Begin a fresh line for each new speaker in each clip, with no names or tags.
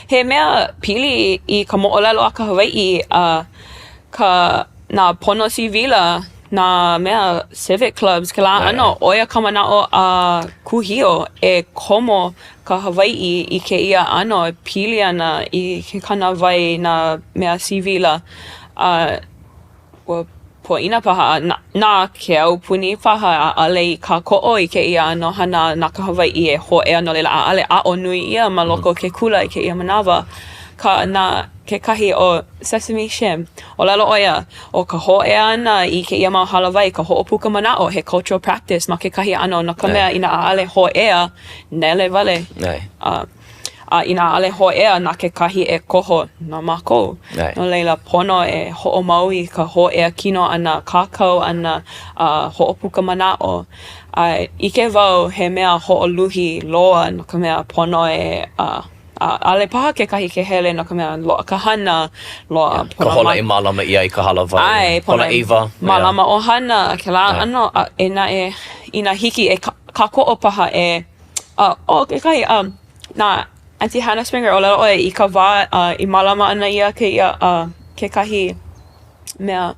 he mea pili I ka moʻolelo a ka Hawaiʻi nā pono sivila nā mea civic clubs ke la ano oia ka manaʻo a kuhio e komo ka Hawaiʻi I ke ia ano e pili ana I ke kanawai nā mea sivila poina paha nā ke aupuni paha ʻaʻale I ka koho I ke ia ano hana nā ka Hawaiʻi e hoʻe ano leila ʻaʻale aʻo nui ia ma loko ke kula I ke ia manawa nā ke kahi o sesame shim ʻŌlelo ʻoia o ka hoʻe ana I ke ia mau halawai ka hoʻopuka manaʻo he cultural practice ma ke kahi ano no ka mea ina ʻaʻale hoʻea nele wale ina ʻaʻale hoʻea na ke kahi e koho na mākou no leila pono e hoʻomau I ka hoʻea kino ana kākou ana hoʻopuka manaʻo ʻike wau he mea hoʻoluhi loa no ka mea pono e ale paha ke kahi ke hele no ka mea loaʻa ka hana loaʻa
ka hola I mālama ia I ka halawai hola iwa
mālama o hana ke la ano ina hiki e kākou paha ke kahi nā Auntie Hannah Springer ʻŌlelo ʻoia I ka wā I mālama ana ia ke ia ke kahi mea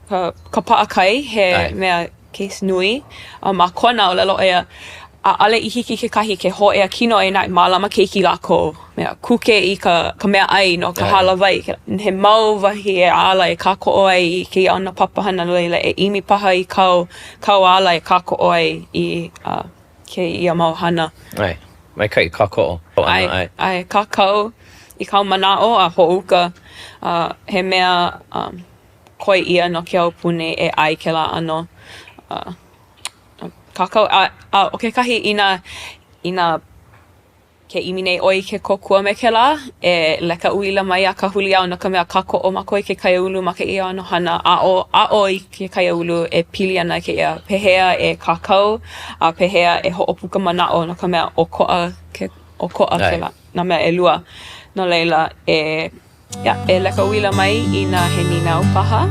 ka paʻakai he mea case nui ma kona ʻŌlelo ʻoia ʻaʻale I hiki ke kahi ke hoʻea kino e nai mālama keiki lākou mea kuke I ka mea ʻai no ka halawai he mau wahi e ala e kākou ai I ke ia ona papahana leila e imi paha I kau ala e kākou ai I ke ia mau hana
mai kai kākou
ai kākau I kau manaʻo a hoʻuka he mea koi ia no ke aupuni e ai ke la ano kākau o ke kahi ina ke imi nei oi ke kōkua me ke la e leka uila mai a ka huliau no ka mea kākou mako I ke kaiaulu ma ke ia ano hana ʻaʻo I ke kaiaulu e pili ana ke ia pehea e kākau a pehea e hoʻopuka manaʻo no ka mea o koʻa ke la na mea ʻelua no leila e leka uila mai I nā he ninau paha